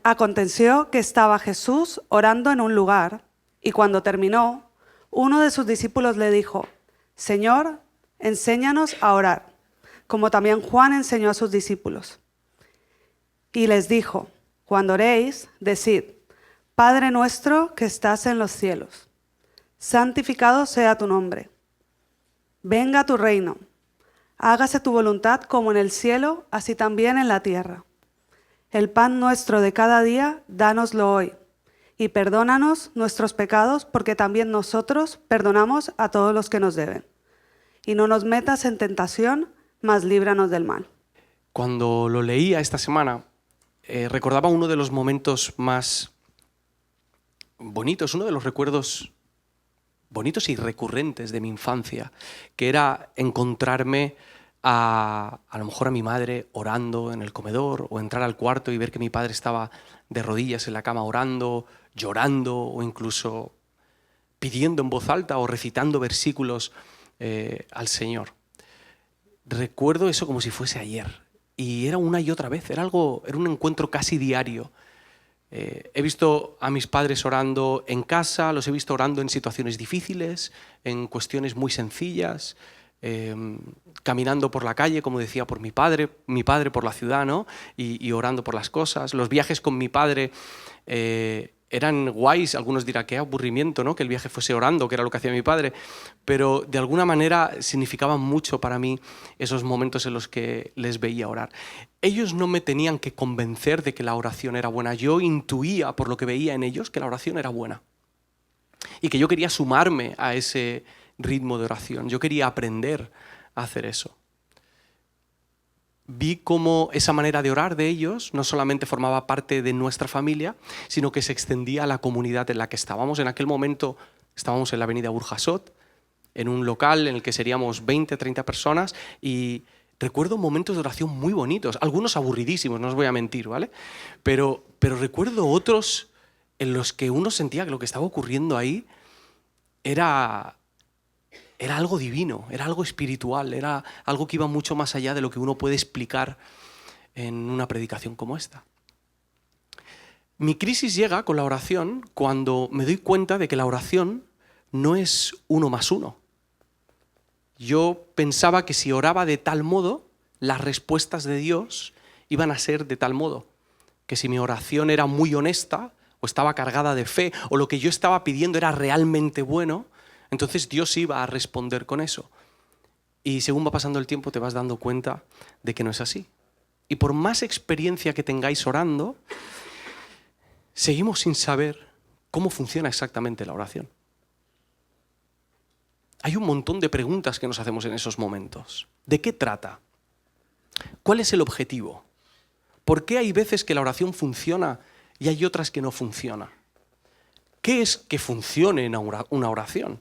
Aconteció que estaba Jesús orando en un lugar, y cuando terminó, uno de sus discípulos le dijo: Señor, enséñanos a orar, como también Juan enseñó a sus discípulos. Y les dijo: cuando oréis, decid: Padre nuestro que estás en los cielos, santificado sea tu nombre. Venga tu reino. Hágase tu voluntad como en el cielo, así también en la tierra. El pan nuestro de cada día, dánoslo hoy. Y perdónanos nuestros pecados, porque también nosotros perdonamos a todos los que nos deben. Y no nos metas en tentación, mas líbranos del mal. Cuando lo leía esta semana, recordaba uno de los momentos más bonitos, uno de los recuerdos bonitos y recurrentes de mi infancia, que era encontrarme a lo mejor a mi madre orando en el comedor, o entrar al cuarto y ver que mi padre estaba de rodillas en la cama orando, llorando, o incluso pidiendo en voz alta o recitando versículos al Señor. Recuerdo eso como si fuese ayer, y era una y otra vez, era un encuentro casi diario. He visto a mis padres orando en casa, los he visto orando en situaciones difíciles, en cuestiones muy sencillas, caminando por la calle, como decía, por mi padre por la ciudad, ¿no? y orando por las cosas. Los viajes con mi padre eran guays. Algunos dirán, qué aburrimiento, ¿no? Que el viaje fuese orando, que era lo que hacía mi padre, pero de alguna manera significaban mucho para mí esos momentos en los que les veía orar. Ellos no me tenían que convencer de que la oración era buena. Yo intuía, por lo que veía en ellos, que la oración era buena y que yo quería sumarme a ese ritmo de oración. Yo quería aprender a hacer eso. Vi cómo esa manera de orar de ellos no solamente formaba parte de nuestra familia, sino que se extendía a la comunidad en la que estábamos. En aquel momento estábamos en la avenida Burjasot, en un local en el que seríamos 20, 30 personas, y recuerdo momentos de oración muy bonitos, algunos aburridísimos, no os voy a mentir, ¿vale? Pero recuerdo otros en los que uno sentía que lo que estaba ocurriendo ahí era algo divino, era algo espiritual, era algo que iba mucho más allá de lo que uno puede explicar en una predicación como esta. Mi crisis llega con la oración cuando me doy cuenta de que la oración no es 1 más 1. Yo pensaba que si oraba de tal modo, las respuestas de Dios iban a ser de tal modo, que si mi oración era muy honesta, o estaba cargada de fe, o lo que yo estaba pidiendo era realmente bueno, entonces Dios iba a responder con eso. Y según va pasando el tiempo te vas dando cuenta de que no es así. Y por más experiencia que tengáis orando, seguimos sin saber cómo funciona exactamente la oración. Hay un montón de preguntas que nos hacemos en esos momentos. ¿De qué trata? ¿Cuál es el objetivo? ¿Por qué hay veces que la oración funciona y hay otras que no funciona? ¿Qué es que funcione en una oración?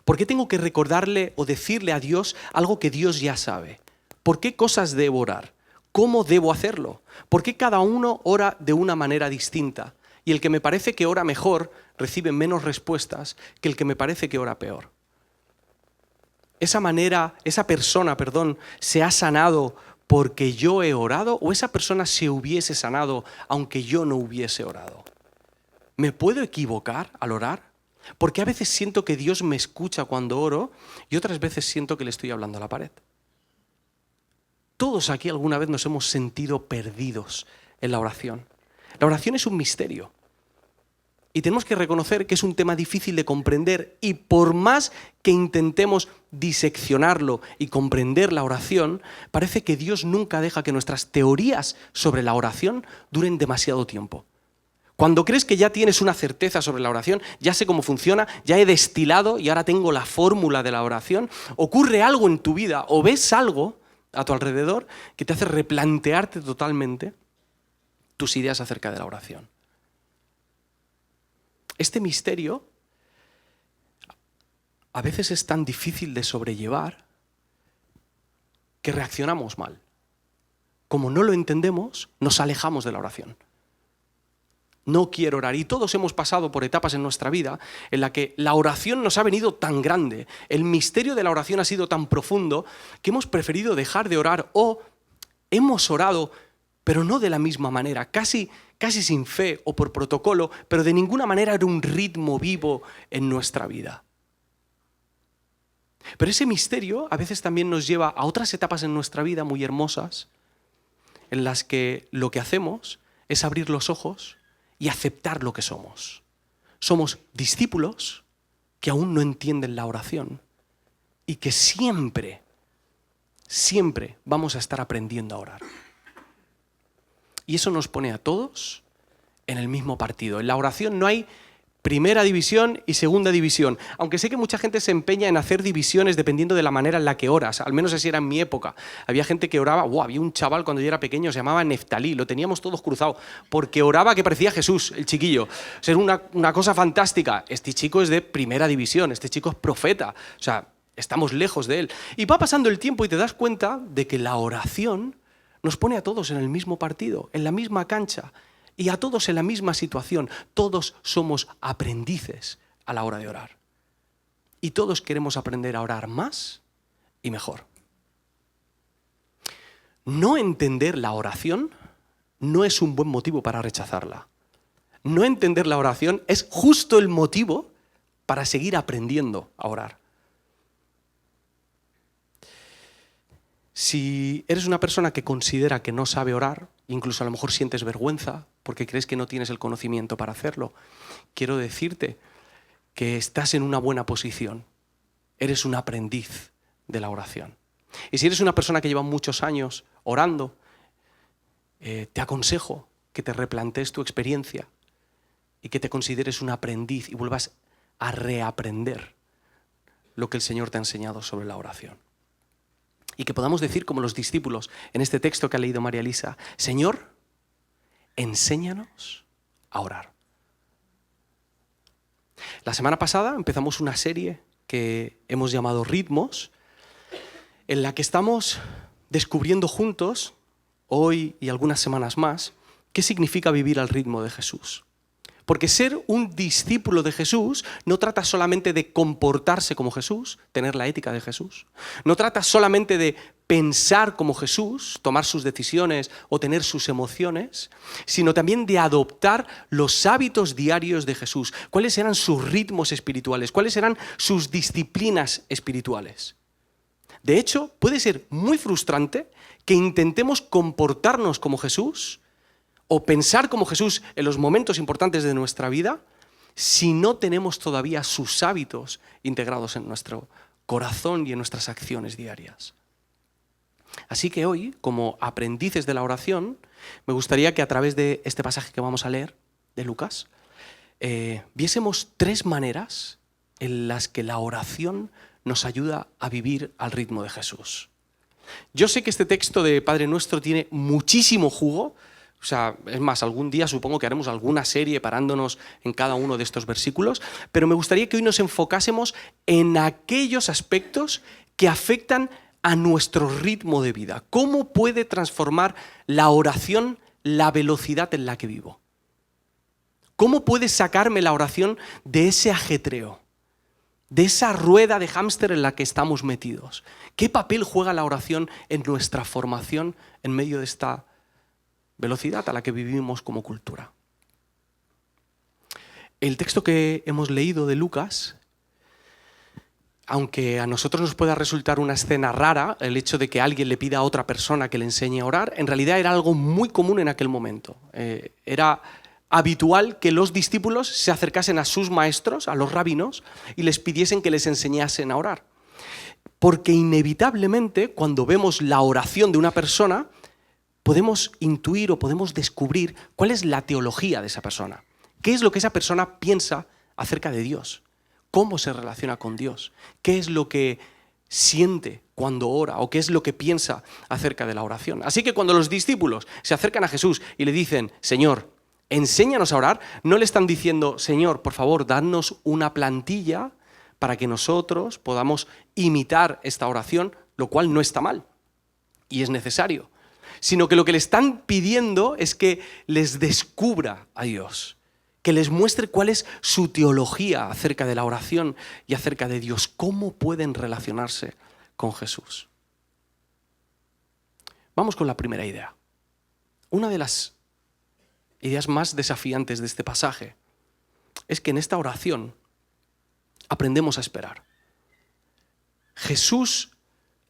¿Por qué tengo que recordarle o decirle a Dios algo que Dios ya sabe? ¿Por qué cosas debo orar? ¿Cómo debo hacerlo? ¿Por qué cada uno ora de una manera distinta? Y el que me parece que ora mejor recibe menos respuestas que el que me parece que ora peor. Esa persona, se ha sanado porque yo he orado, o esa persona se hubiese sanado aunque yo no hubiese orado. ¿Me puedo equivocar al orar? Porque a veces siento que Dios me escucha cuando oro y otras veces siento que le estoy hablando a la pared. Todos aquí alguna vez nos hemos sentido perdidos en la oración. La oración es un misterio. Y tenemos que reconocer que es un tema difícil de comprender, y por más que intentemos diseccionarlo y comprender la oración, parece que Dios nunca deja que nuestras teorías sobre la oración duren demasiado tiempo. Cuando crees que ya tienes una certeza sobre la oración, ya sé cómo funciona, ya he destilado y ahora tengo la fórmula de la oración, ocurre algo en tu vida o ves algo a tu alrededor que te hace replantearte totalmente tus ideas acerca de la oración. Este misterio a veces es tan difícil de sobrellevar que reaccionamos mal. Como no lo entendemos, nos alejamos de la oración. No quiero orar. Y todos hemos pasado por etapas en nuestra vida en la que la oración nos ha venido tan grande, el misterio de la oración ha sido tan profundo, que hemos preferido dejar de orar, o hemos orado pero no de la misma manera, casi sin fe o por protocolo, pero de ninguna manera era un ritmo vivo en nuestra vida. Pero ese misterio a veces también nos lleva a otras etapas en nuestra vida muy hermosas, en las que lo que hacemos es abrir los ojos y aceptar lo que somos. Somos discípulos que aún no entienden la oración y que siempre vamos a estar aprendiendo a orar. Y eso nos pone a todos en el mismo partido. En la oración no hay primera división y segunda división. Aunque sé que mucha gente se empeña en hacer divisiones dependiendo de la manera en la que oras. Al menos así era en mi época. Había gente que oraba, había un chaval cuando yo era pequeño, se llamaba Neftalí, lo teníamos todos cruzado, porque oraba que parecía Jesús, el chiquillo. O sea, era una cosa fantástica. Este chico es de primera división, este chico es profeta. O sea, estamos lejos de él. Y va pasando el tiempo y te das cuenta de que la oración nos pone a todos en el mismo partido, en la misma cancha, y a todos en la misma situación. Todos somos aprendices a la hora de orar. Y todos queremos aprender a orar más y mejor. No entender la oración no es un buen motivo para rechazarla. No entender la oración es justo el motivo para seguir aprendiendo a orar. Si eres una persona que considera que no sabe orar, incluso a lo mejor sientes vergüenza porque crees que no tienes el conocimiento para hacerlo, quiero decirte que estás en una buena posición. Eres un aprendiz de la oración. Y si eres una persona que lleva muchos años orando, te aconsejo que te replantees tu experiencia y que te consideres un aprendiz y vuelvas a reaprender lo que el Señor te ha enseñado sobre la oración. Y que podamos decir como los discípulos en este texto que ha leído María Elisa: Señor, enséñanos a orar. La semana pasada empezamos una serie que hemos llamado Ritmos, en la que estamos descubriendo juntos, hoy y algunas semanas más, qué significa vivir al ritmo de Jesús. Porque ser un discípulo de Jesús no trata solamente de comportarse como Jesús, tener la ética de Jesús. No trata solamente de pensar como Jesús, tomar sus decisiones o tener sus emociones, sino también de adoptar los hábitos diarios de Jesús. ¿Cuáles eran sus ritmos espirituales? ¿Cuáles eran sus disciplinas espirituales? De hecho, puede ser muy frustrante que intentemos comportarnos como Jesús o pensar como Jesús en los momentos importantes de nuestra vida si no tenemos todavía sus hábitos integrados en nuestro corazón y en nuestras acciones diarias. Así que hoy, como aprendices de la oración, me gustaría que a través de este pasaje que vamos a leer, de Lucas, viésemos 3 maneras en las que la oración nos ayuda a vivir al ritmo de Jesús. Yo sé que este texto de Padre Nuestro tiene muchísimo jugo. O sea, es más, algún día supongo que haremos alguna serie parándonos en cada uno de estos versículos, pero me gustaría que hoy nos enfocásemos en aquellos aspectos que afectan a nuestro ritmo de vida. ¿Cómo puede transformar la oración la velocidad en la que vivo? ¿Cómo puede sacarme la oración de ese ajetreo, de esa rueda de hámster en la que estamos metidos? ¿Qué papel juega la oración en nuestra formación en medio de esta velocidad a la que vivimos como cultura? El texto que hemos leído de Lucas, aunque a nosotros nos pueda resultar una escena rara, el hecho de que alguien le pida a otra persona que le enseñe a orar, en realidad era algo muy común en aquel momento. Era habitual que los discípulos se acercasen a sus maestros, a los rabinos, y les pidiesen que les enseñasen a orar. Porque inevitablemente, cuando vemos la oración de una persona, podemos intuir o podemos descubrir cuál es la teología de esa persona. ¿Qué es lo que esa persona piensa acerca de Dios? ¿Cómo se relaciona con Dios? ¿Qué es lo que siente cuando ora o qué es lo que piensa acerca de la oración? Así que cuando los discípulos se acercan a Jesús y le dicen: Señor, enséñanos a orar, no le están diciendo: Señor, por favor, danos una plantilla para que nosotros podamos imitar esta oración, lo cual no está mal y es necesario. Sino que lo que le están pidiendo es que les descubra a Dios, que les muestre cuál es su teología acerca de la oración y acerca de Dios, cómo pueden relacionarse con Jesús. Vamos con la primera idea. Una de las ideas más desafiantes de este pasaje es que en esta oración aprendemos a esperar. Jesús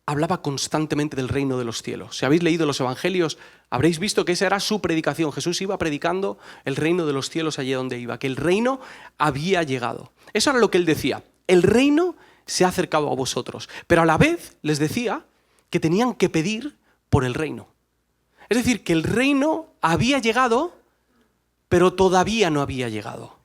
hablaba constantemente del reino de los cielos. Si habéis leído los evangelios, habréis visto que esa era su predicación. Jesús iba predicando el reino de los cielos allí donde iba, que el reino había llegado. Eso era lo que él decía. El reino se ha acercado a vosotros. Pero a la vez les decía que tenían que pedir por el reino. Es decir, que el reino había llegado, pero todavía no había llegado.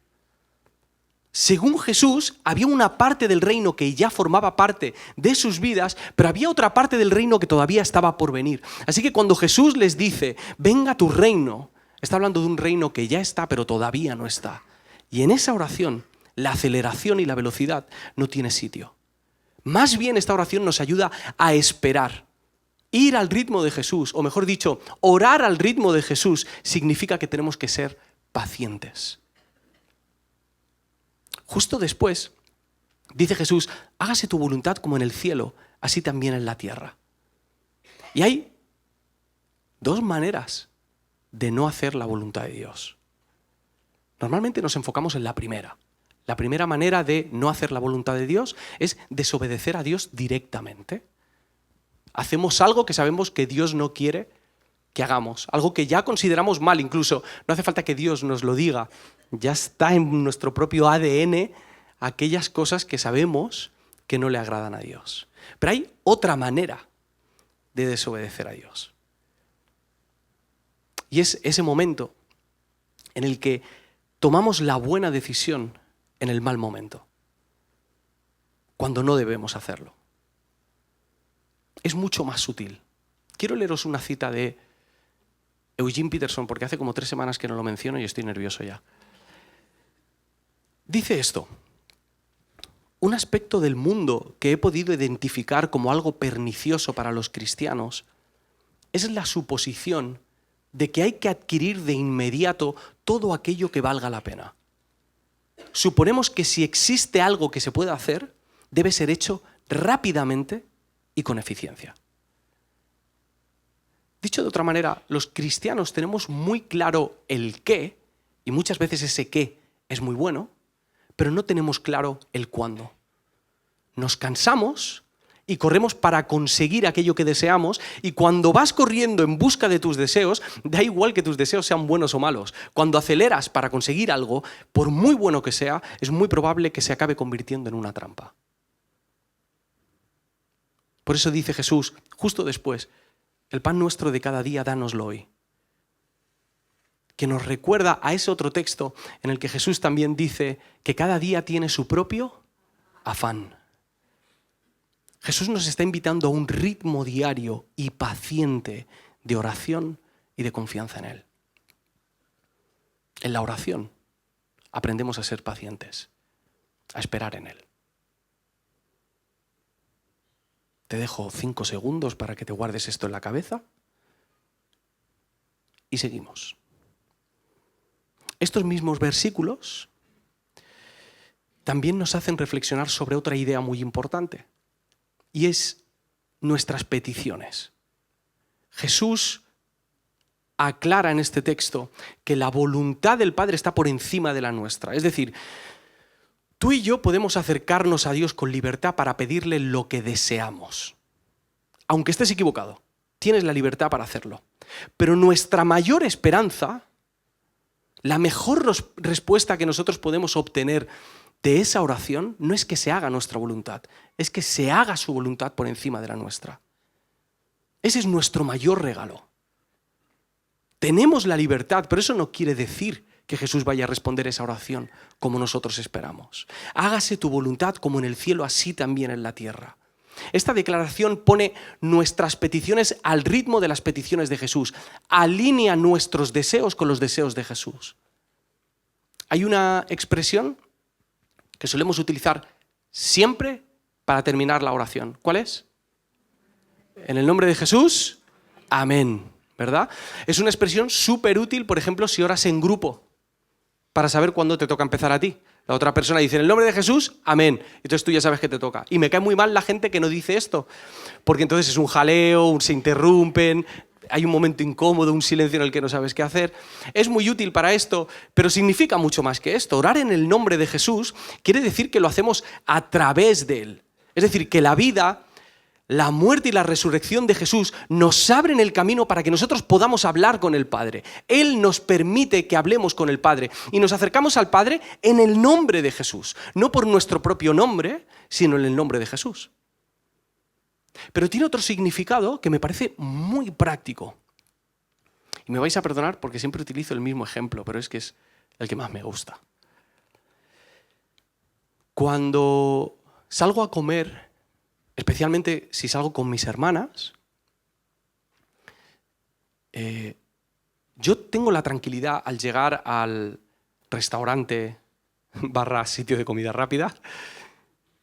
Según Jesús, había una parte del reino que ya formaba parte de sus vidas, pero había otra parte del reino que todavía estaba por venir. Así que cuando Jesús les dice, venga tu reino, está hablando de un reino que ya está, pero todavía no está. Y en esa oración, la aceleración y la velocidad no tiene sitio. Más bien esta oración nos ayuda a esperar. Ir al ritmo de Jesús, o mejor dicho, orar al ritmo de Jesús, significa que tenemos que ser pacientes. Justo después, dice Jesús, hágase tu voluntad como en el cielo, así también en la tierra. Y hay dos maneras de no hacer la voluntad de Dios. Normalmente nos enfocamos en la primera. La primera manera de no hacer la voluntad de Dios es desobedecer a Dios directamente. Hacemos algo que sabemos que Dios no quiere que hagamos, algo que ya consideramos mal incluso. No hace falta que Dios nos lo diga. Ya está en nuestro propio ADN aquellas cosas que sabemos que no le agradan a Dios. Pero hay otra manera de desobedecer a Dios. Y es ese momento en el que tomamos la buena decisión en el mal momento, cuando no debemos hacerlo. Es mucho más sutil. Quiero leeros una cita de Eugene Peterson, porque hace como 3 semanas que no lo menciono y estoy nervioso ya. Dice esto: un aspecto del mundo que he podido identificar como algo pernicioso para los cristianos es la suposición de que hay que adquirir de inmediato todo aquello que valga la pena. Suponemos que si existe algo que se pueda hacer, debe ser hecho rápidamente y con eficiencia. Dicho de otra manera, los cristianos tenemos muy claro el qué, y muchas veces ese qué es muy bueno, pero no tenemos claro el cuándo. Nos cansamos y corremos para conseguir aquello que deseamos, y cuando vas corriendo en busca de tus deseos, da igual que tus deseos sean buenos o malos. Cuando aceleras para conseguir algo, por muy bueno que sea, es muy probable que se acabe convirtiendo en una trampa. Por eso dice Jesús, justo después, el pan nuestro de cada día, dánoslo hoy. Que nos recuerda a ese otro texto en el que Jesús también dice que cada día tiene su propio afán. Jesús nos está invitando a un ritmo diario y paciente de oración y de confianza en Él. En la oración aprendemos a ser pacientes, a esperar en Él. Te dejo 5 segundos para que te guardes esto en la cabeza y seguimos. Estos mismos versículos también nos hacen reflexionar sobre otra idea muy importante, y es nuestras peticiones. Jesús aclara en este texto que la voluntad del Padre está por encima de la nuestra. Es decir, tú y yo podemos acercarnos a Dios con libertad para pedirle lo que deseamos. Aunque estés equivocado, tienes la libertad para hacerlo. Pero nuestra mayor esperanza, la mejor respuesta que nosotros podemos obtener de esa oración no es que se haga nuestra voluntad, es que se haga su voluntad por encima de la nuestra. Ese es nuestro mayor regalo. Tenemos la libertad, pero eso no quiere decir que Jesús vaya a responder esa oración como nosotros esperamos. Hágase tu voluntad como en el cielo, así también en la tierra. Esta declaración pone nuestras peticiones al ritmo de las peticiones de Jesús. Alinea nuestros deseos con los deseos de Jesús. Hay una expresión que solemos utilizar siempre para terminar la oración. ¿Cuál es? En el nombre de Jesús, amén. ¿Verdad? Es una expresión súper útil, por ejemplo, si oras en grupo, para saber cuándo te toca empezar a ti. La otra persona dice, en el nombre de Jesús, amén. Entonces tú ya sabes que te toca. Y me cae muy mal la gente que no dice esto, porque entonces es un jaleo, se interrumpen. hay un momento incómodo, un silencio en el que no sabes qué hacer. Es muy útil para esto, pero significa mucho más que esto. Orar en el nombre de Jesús quiere decir que lo hacemos a través de Él. Es decir, que la vida, la muerte y la resurrección de Jesús nos abren el camino para que nosotros podamos hablar con el Padre. Él nos permite que hablemos con el Padre y nos acercamos al Padre en el nombre de Jesús. No por nuestro propio nombre, sino en el nombre de Jesús. Pero tiene otro significado que me parece muy práctico. Y me vais a perdonar porque siempre utilizo el mismo ejemplo, pero es que es el que más me gusta. Cuando salgo a comer, especialmente si salgo con mis hermanas, yo tengo la tranquilidad al llegar al restaurante / sitio de comida rápida,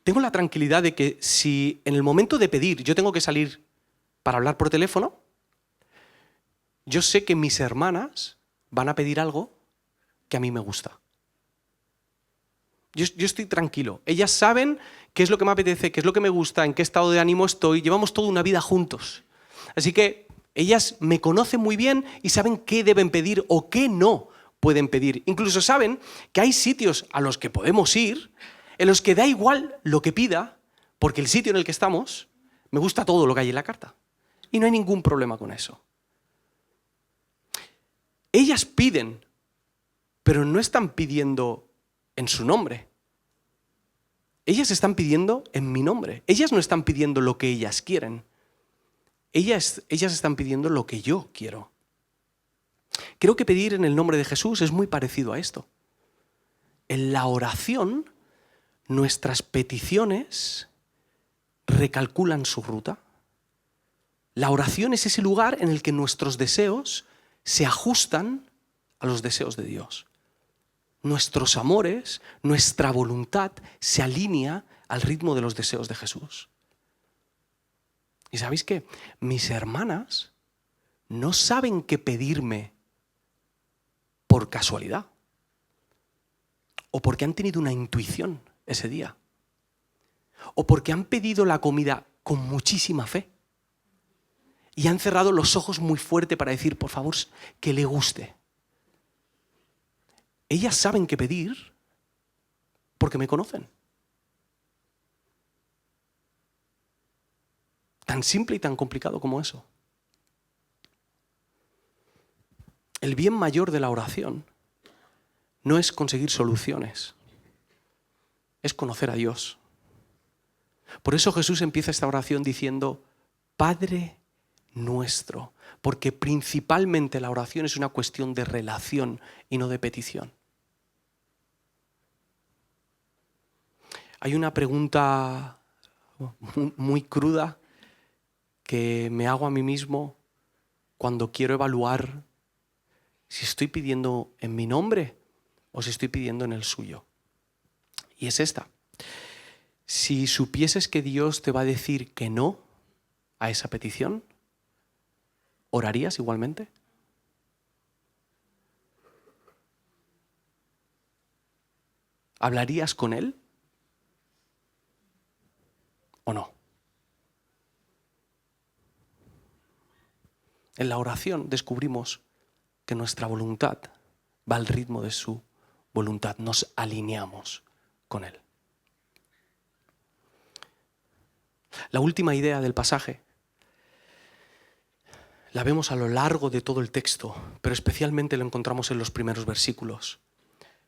tengo la tranquilidad de que si en el momento de pedir yo tengo que salir para hablar por teléfono, yo sé que mis hermanas van a pedir algo que a mí me gusta. Yo estoy tranquilo. Ellas saben qué es lo que me apetece, qué es lo que me gusta, en qué estado de ánimo estoy. Llevamos toda una vida juntos. Así que ellas me conocen muy bien y saben qué deben pedir o qué no pueden pedir. Incluso saben que hay sitios a los que podemos ir en los que da igual lo que pida, porque el sitio en el que estamos me gusta todo lo que hay en la carta. Y no hay ningún problema con eso. Ellas piden, pero no están pidiendo en su nombre. Ellas están pidiendo en mi nombre. Ellas no están pidiendo lo que ellas quieren. Ellas están pidiendo lo que yo quiero. Creo que pedir en el nombre de Jesús es muy parecido a esto. En la oración, nuestras peticiones recalculan su ruta. La oración es ese lugar en el que nuestros deseos se ajustan a los deseos de Dios. Nuestros amores, nuestra voluntad se alinea al ritmo de los deseos de Jesús. ¿Y sabéis qué? Mis hermanas no saben qué pedirme por casualidad o porque han tenido una intuición ese día o porque han pedido la comida con muchísima fe y han cerrado los ojos muy fuerte para decir, por favor, que le guste. Ellas saben qué pedir porque me conocen. Tan simple y tan complicado como eso. El bien mayor de la oración no es conseguir soluciones, es conocer a Dios. Por eso Jesús empieza esta oración diciendo, Padre nuestro, porque principalmente la oración es una cuestión de relación y no de petición. Hay una pregunta muy cruda que me hago a mí mismo cuando quiero evaluar si estoy pidiendo en mi nombre o si estoy pidiendo en el suyo. Y es esta. Si supieses que Dios te va a decir que no a esa petición, ¿orarías igualmente? ¿Hablarías con Él? ¿O no? En la oración descubrimos que nuestra voluntad va al ritmo de su voluntad. Nos alineamos con Él. La última idea del pasaje la vemos a lo largo de todo el texto, pero especialmente lo encontramos en los primeros versículos.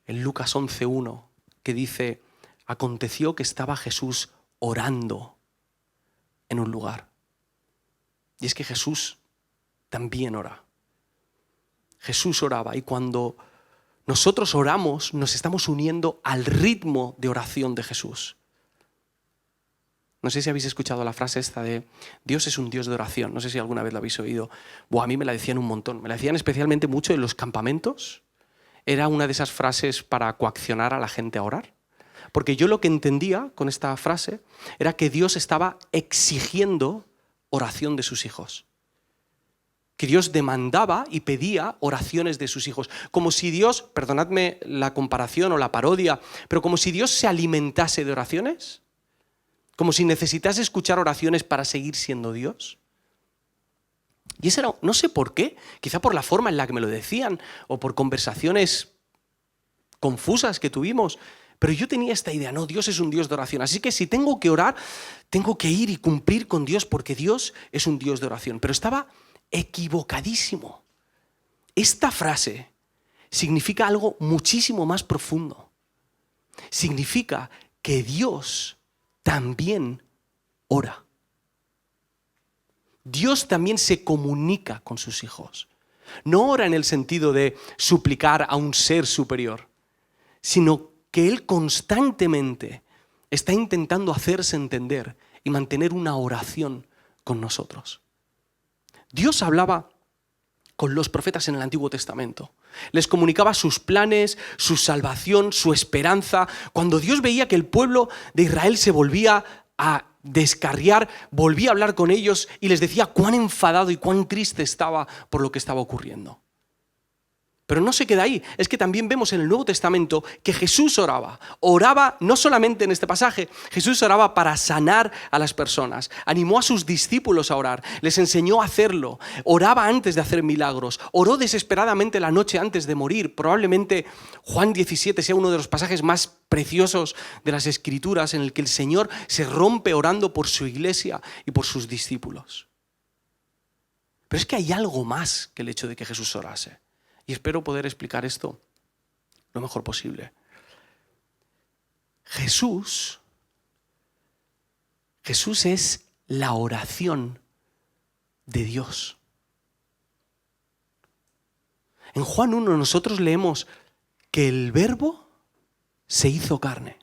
En Lucas 11:1, que dice, aconteció que estaba Jesús orando en un lugar. Y es que Jesús también ora. Jesús oraba y cuando nosotros oramos nos estamos uniendo al ritmo de oración de Jesús. No sé si habéis escuchado la frase esta de Dios es un Dios de oración. No sé si alguna vez la habéis oído. A mí me la decían un montón. Me la decían especialmente mucho en los campamentos. Era una de esas frases para coaccionar a la gente a orar. Porque yo lo que entendía con esta frase era que Dios estaba exigiendo oración de sus hijos. Que Dios demandaba y pedía oraciones de sus hijos. Como si Dios, perdonadme la comparación o la parodia, pero como si Dios se alimentase de oraciones. Como si necesitase escuchar oraciones para seguir siendo Dios. Y ese era, no sé por qué, quizá por la forma en la que me lo decían o por conversaciones confusas que tuvimos, pero yo tenía esta idea, no, Dios es un Dios de oración, así que si tengo que orar, tengo que ir y cumplir con Dios porque Dios es un Dios de oración. Pero estaba equivocadísimo. Esta frase significa algo muchísimo más profundo. Significa que Dios también ora. Dios también se comunica con sus hijos. No ora en el sentido de suplicar a un ser superior, sino que Él constantemente está intentando hacerse entender y mantener una oración con nosotros. Dios hablaba con los profetas en el Antiguo Testamento. Les comunicaba sus planes, su salvación, su esperanza. Cuando Dios veía que el pueblo de Israel se volvía a descarriar, volvía a hablar con ellos y les decía cuán enfadado y cuán triste estaba por lo que estaba ocurriendo. Pero no se queda ahí, es que también vemos en el Nuevo Testamento que Jesús oraba. Oraba no solamente en este pasaje, Jesús oraba para sanar a las personas. Animó a sus discípulos a orar, les enseñó a hacerlo. Oraba antes de hacer milagros, oró desesperadamente la noche antes de morir. Probablemente Juan 17 sea uno de los pasajes más preciosos de las Escrituras en el que el Señor se rompe orando por su iglesia y por sus discípulos. Pero es que hay algo más que el hecho de que Jesús orase. Y espero poder explicar esto lo mejor posible. Jesús es la oración de Dios. En Juan 1 nosotros leemos que el Verbo se hizo carne.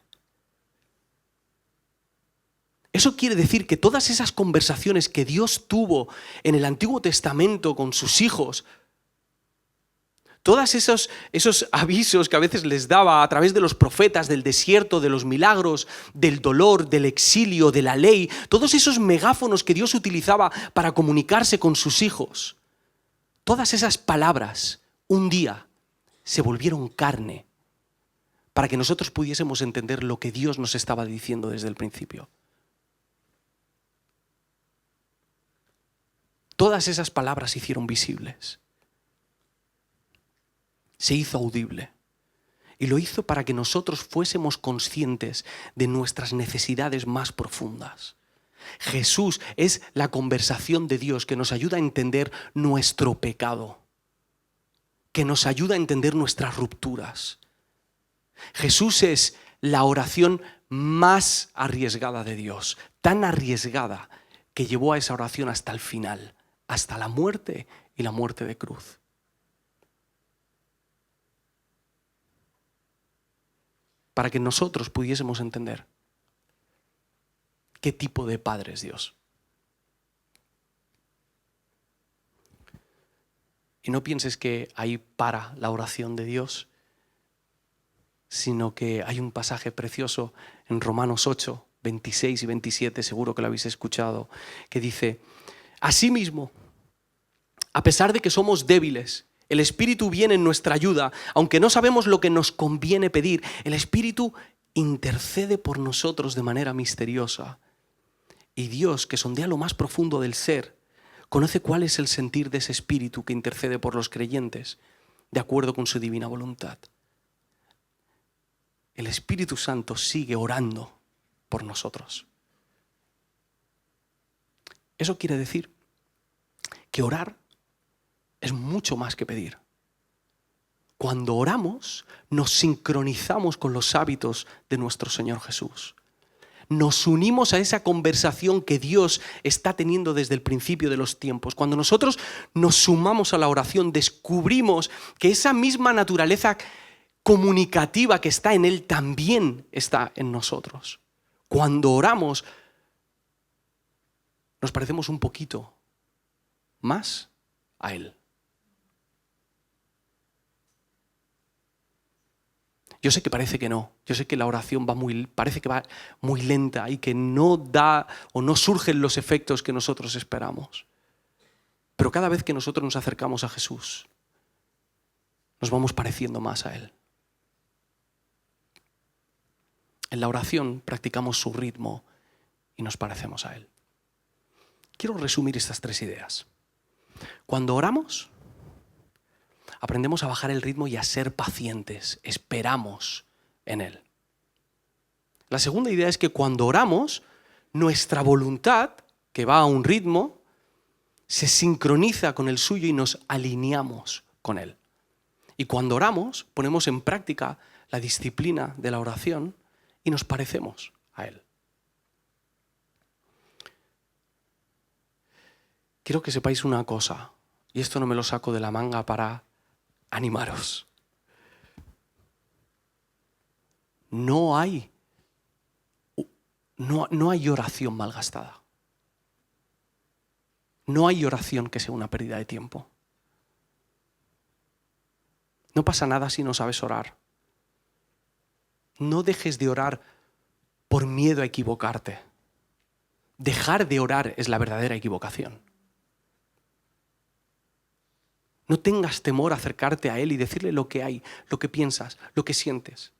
Eso quiere decir que todas esas conversaciones que Dios tuvo en el Antiguo Testamento con sus hijos, todos esos avisos que a veces les daba a través de los profetas, del desierto, de los milagros, del dolor, del exilio, de la ley, todos esos megáfonos que Dios utilizaba para comunicarse con sus hijos, todas esas palabras un día se volvieron carne para que nosotros pudiésemos entender lo que Dios nos estaba diciendo desde el principio. Todas esas palabras se hicieron visibles. Se hizo audible y lo hizo para que nosotros fuésemos conscientes de nuestras necesidades más profundas. Jesús es la conversación de Dios que nos ayuda a entender nuestro pecado, que nos ayuda a entender nuestras rupturas. Jesús es la oración más arriesgada de Dios, tan arriesgada que llevó a esa oración hasta el final, hasta la muerte y la muerte de cruz. Para que nosotros pudiésemos entender qué tipo de Padre es Dios. Y no pienses que ahí para la oración de Dios, sino que hay un pasaje precioso en Romanos 8, 26 y 27, seguro que lo habéis escuchado, que dice: asimismo, a pesar de que somos débiles, el Espíritu viene en nuestra ayuda, aunque no sabemos lo que nos conviene pedir. El Espíritu intercede por nosotros de manera misteriosa. Y Dios, que sondea lo más profundo del ser, conoce cuál es el sentir de ese Espíritu que intercede por los creyentes, de acuerdo con su divina voluntad. El Espíritu Santo sigue orando por nosotros. Eso quiere decir que orar es mucho más que pedir. Cuando oramos, nos sincronizamos con los hábitos de nuestro Señor Jesús. Nos unimos a esa conversación que Dios está teniendo desde el principio de los tiempos. Cuando nosotros nos sumamos a la oración, descubrimos que esa misma naturaleza comunicativa que está en Él también está en nosotros. Cuando oramos, nos parecemos un poquito más a Él. Yo sé que parece que no, yo sé que la oración parece que va muy lenta y que no da o no surgen los efectos que nosotros esperamos. Pero cada vez que nosotros nos acercamos a Jesús, nos vamos pareciendo más a Él. En la oración practicamos su ritmo y nos parecemos a Él. Quiero resumir estas 3 ideas. Cuando oramos, aprendemos a bajar el ritmo y a ser pacientes. Esperamos en Él. La segunda idea es que cuando oramos, nuestra voluntad, que va a un ritmo, se sincroniza con el suyo y nos alineamos con Él. Y cuando oramos, ponemos en práctica la disciplina de la oración y nos parecemos a Él. Quiero que sepáis una cosa, y esto no me lo saco de la manga para animaros. No hay oración malgastada. No hay oración que sea una pérdida de tiempo. No pasa nada si no sabes orar. No dejes de orar por miedo a equivocarte. Dejar de orar es la verdadera equivocación. No tengas temor a acercarte a Él y decirle lo que hay, lo que piensas, lo que sientes.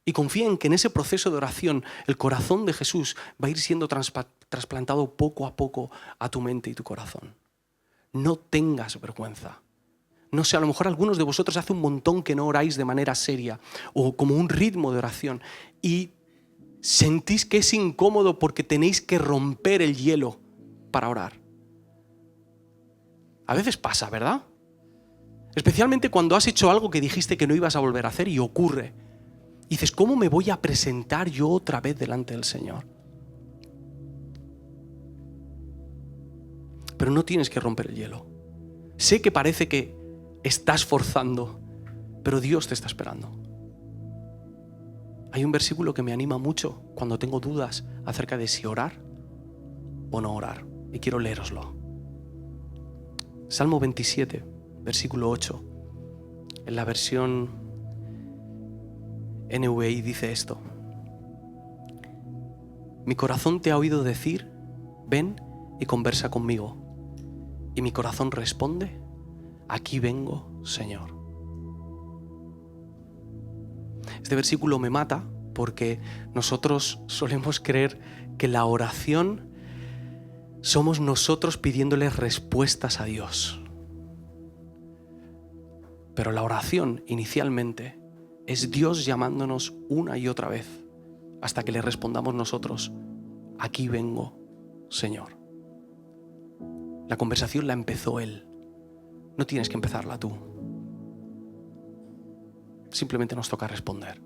Y confía en que en ese proceso de oración el corazón de Jesús va a ir siendo trasplantado poco a poco a tu mente y tu corazón. No tengas vergüenza. No sé, a lo mejor algunos de vosotros hace un montón que no oráis de manera seria o como un ritmo de oración y sentís que es incómodo porque tenéis que romper el hielo para orar. A veces pasa, ¿verdad? Especialmente cuando has hecho algo que dijiste que no ibas a volver a hacer y ocurre. Y dices, ¿cómo me voy a presentar yo otra vez delante del Señor? Pero no tienes que romper el hielo. Sé que parece que estás forzando, pero Dios te está esperando. Hay un versículo que me anima mucho cuando tengo dudas acerca de si orar o no orar. Y quiero leeroslo. Salmo 27, versículo 8. En la versión NVI dice esto. Mi corazón te ha oído decir, ven y conversa conmigo. Y mi corazón responde, aquí vengo, Señor. Este versículo me mata porque nosotros solemos creer que la oración somos nosotros pidiéndole respuestas a Dios. Pero la oración inicialmente es Dios llamándonos una y otra vez hasta que le respondamos nosotros, aquí vengo, Señor. La conversación la empezó Él. No tienes que empezarla tú. Simplemente nos toca responder.